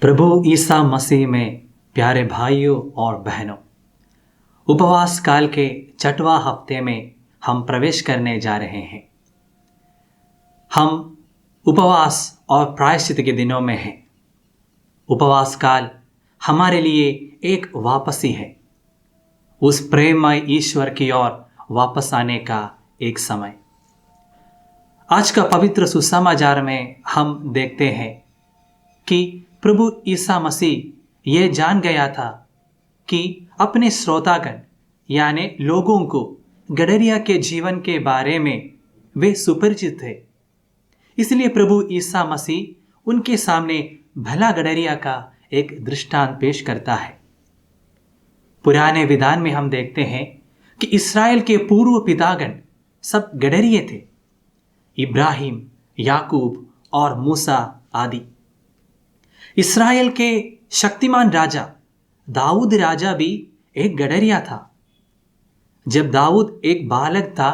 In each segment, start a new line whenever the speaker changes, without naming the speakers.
प्रभु ईसा मसीह में प्यारे भाइयों और बहनों, उपवास काल के छठवां हफ्ते में हम प्रवेश करने जा रहे हैं। हम उपवास और प्रायश्चित के दिनों में हैं। उपवास काल हमारे लिए एक वापसी है, उस प्रेममय ईश्वर की ओर वापस आने का एक समय। आज का पवित्र सुसमाचार में हम देखते हैं कि प्रभु ईसा मसीह ये जान गया था कि अपने श्रोतागण यानी लोगों को गडरिया के जीवन के बारे में वे सुपरिचित थे। इसलिए प्रभु ईसा मसीह उनके सामने भला गडरिया का एक दृष्टांत पेश करता है। पुराने विधान में हम देखते हैं कि इस्राएल के पूर्व पितागण सब गडरिये थे, इब्राहिम, याकूब और मूसा आदि। इस्राएल के शक्तिमान राजा दाऊद राजा भी एक गडरिया था। जब दाऊद एक बालक था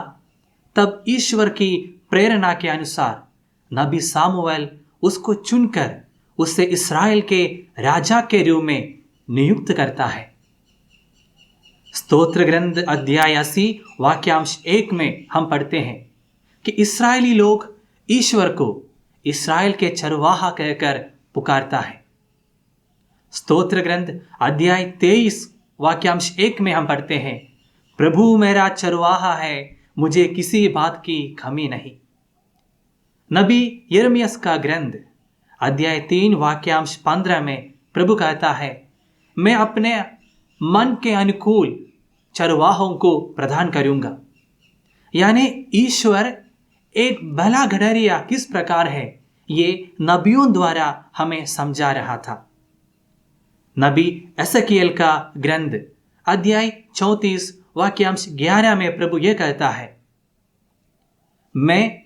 तब ईश्वर की प्रेरणा के अनुसार नबी सामुएल उसको चुनकर उसे इस्राएल के राजा के रूप में नियुक्त करता है। स्तोत्र ग्रंथ अध्याय 80 वाक्यांश 1 में हम पढ़ते हैं कि इस्राएली लोग ईश्वर को इस्राएल के चरवाहा कहकर पुकारता है। स्तोत्र ग्रंथ अध्याय 23 वाक्यांश 1 में हम पढ़ते हैं, प्रभु मेरा चरवाहा है, मुझे किसी बात की कमी नहीं। नबी यिर्मयाह का ग्रंथ अध्याय 3 वाक्यांश 15 में प्रभु कहता है, मैं अपने मन के अनुकूल चरवाहों को प्रदान करूंगा। यानी ईश्वर एक भला गडरिया किस प्रकार है, ये नबियों द्वारा हमें समझा रहा था। नबी एसकीएल का ग्रंथ अध्याय 34 वाक्यांश 11 में प्रभु यह कहता है, मैं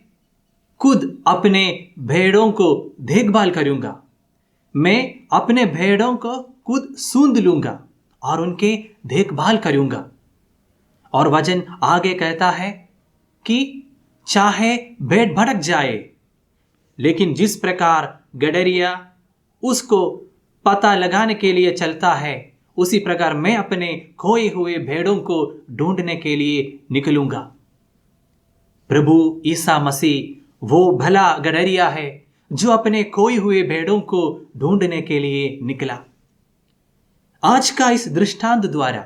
खुद अपने भेड़ों को देखभाल करूंगा, मैं अपने भेड़ों को खुद सूंध लूंगा और उनके देखभाल करूंगा। और वचन आगे कहता है कि चाहे भेड़ भटक जाए, लेकिन जिस प्रकार गडरिया उसको पता लगाने के लिए चलता है, उसी प्रकार मैं अपने खोए हुए भेड़ों को ढूंढने के लिए निकलूंगा। प्रभु ईसा मसीह वो भला गडरिया है जो अपने खोए हुए भेड़ों को ढूंढने के लिए निकला। आज का इस दृष्टांत द्वारा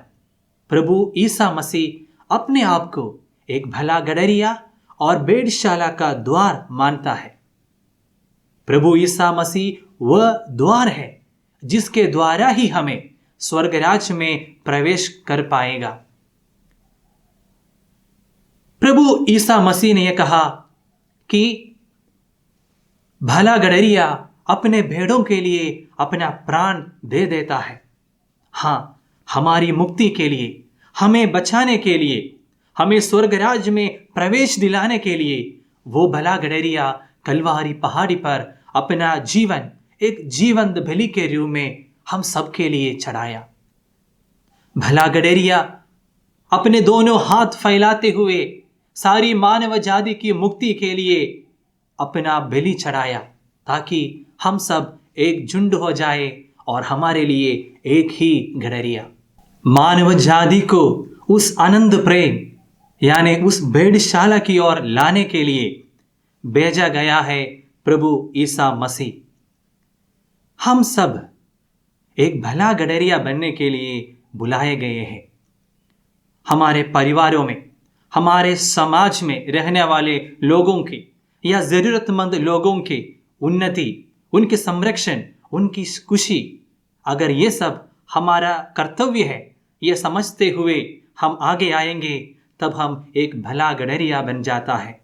प्रभु ईसा मसीह अपने आप को एक भला गडरिया और भेड़शाला का द्वार मानता है। प्रभु ईसा मसीह वह द्वार है जिसके द्वारा ही हमें स्वर्ग राज्य में प्रवेश कर पाएगा। प्रभु ईसा मसीह ने यह कहा कि भला गडरिया अपने भेड़ों के लिए अपना प्राण दे देता है। हाँ, हमारी मुक्ति के लिए, हमें बचाने के लिए, हमें स्वर्ग राज्य में प्रवेश दिलाने के लिए वो भला गडरिया कलवारी पहाड़ी पर अपना जीवन एक जीवंत बलि के रूप में हम सबके लिए चढ़ाया। भला गडरिया अपने दोनों हाथ फैलाते हुए सारी मानव जाति की मुक्ति के लिए अपना बलि चढ़ाया, ताकि हम सब एक झुंड हो जाए और हमारे लिए एक ही गडरिया। मानव जाति को उस आनंद प्रेम यानी उस भेड़शाला की ओर लाने के लिए भेजा गया है प्रभु ईसा मसीह। हम सब एक भला गडरिया बनने के लिए बुलाए गए हैं। हमारे परिवारों में, हमारे समाज में रहने वाले लोगों की या जरूरतमंद लोगों की उन्नति, उनके संरक्षण, उनकी खुशी, अगर ये सब हमारा कर्तव्य है, ये समझते हुए हम आगे आएंगे, तब हम एक भला गडरिया बन जाता है।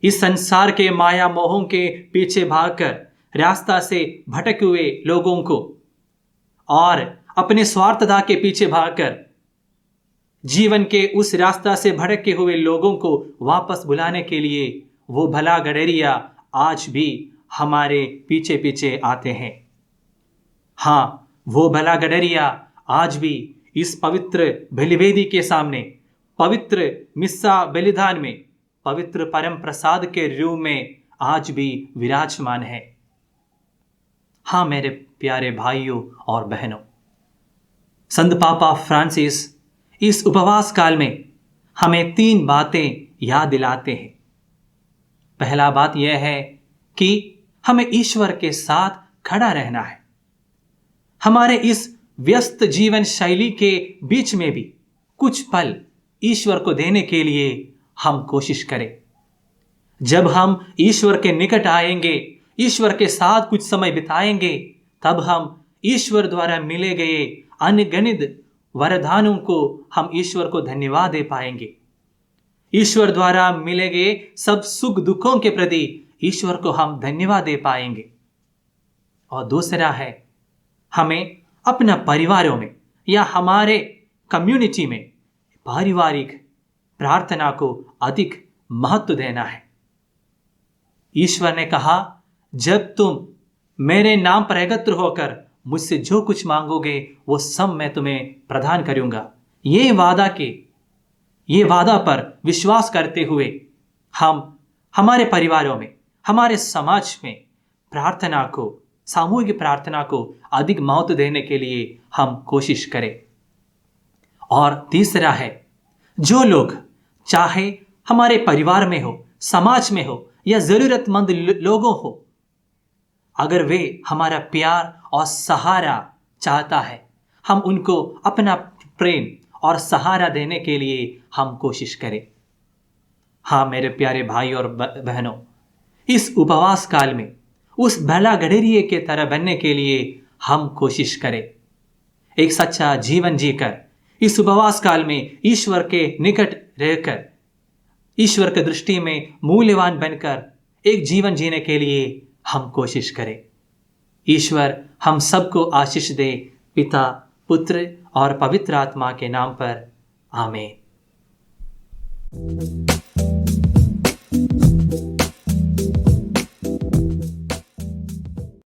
इस संसार के माया मोहों के पीछे भागकर रास्ता से भटके हुए लोगों को और अपने स्वार्थता के पीछे भागकर जीवन के उस रास्ता से भटके हुए लोगों को वापस बुलाने के लिए वो भला गडरिया आज भी हमारे पीछे पीछे आते हैं। हाँ, वो भला गडरिया आज भी इस पवित्र बलिवेदी के सामने, पवित्र मिस्सा बलिदान में, पवित्र परम प्रसाद के रूप में आज भी विराजमान है। हाँ मेरे प्यारे भाइयों और बहनों, संत पापा फ्रांसिस इस उपवास काल में हमें 3 बातें याद दिलाते हैं। पहला बात यह है कि हमें ईश्वर के साथ खड़ा रहना है। हमारे इस व्यस्त जीवन शैली के बीच में भी कुछ पल ईश्वर को देने के लिए हम कोशिश करें। जब हम ईश्वर के निकट आएंगे, ईश्वर के साथ कुछ समय बिताएंगे, तब हम ईश्वर द्वारा मिले गए अनगिनत वरदानों को हम ईश्वर को धन्यवाद दे पाएंगे। ईश्वर द्वारा मिले गए सब सुख दुखों के प्रति ईश्वर को हम धन्यवाद दे पाएंगे। और दूसरा है, हमें अपना परिवारों में या हमारे कम्युनिटी में पारिवारिक प्रार्थना को अधिक महत्व देना है। ईश्वर ने कहा, जब तुम मेरे नाम पर एकत्र होकर मुझसे जो कुछ मांगोगे वो सब मैं तुम्हें प्रदान करूंगा। ये वादा पर विश्वास करते हुए हम हमारे परिवारों में, हमारे समाज में प्रार्थना को, सामूहिक प्रार्थना को अधिक महत्व देने के लिए हम कोशिश करें। और तीसरा है, जो लोग चाहे हमारे परिवार में हो, समाज में हो या जरूरतमंद लोगों हो, अगर वे हमारा प्यार और सहारा चाहता है, हम उनको अपना प्रेम और सहारा देने के लिए हम कोशिश करें। हाँ मेरे प्यारे भाई और बहनों, इस उपवास काल में उस भला गडरिये के तरह बनने के लिए हम कोशिश करें। एक सच्चा जीवन जीकर इस उपवास काल में ईश्वर के निकट रहकर, ईश्वर की दृष्टि में मूल्यवान बनकर एक जीवन जीने के लिए हम कोशिश करें। ईश्वर हम सबको आशीष दे, पिता, पुत्र और पवित्र आत्मा के नाम पर। आमीन।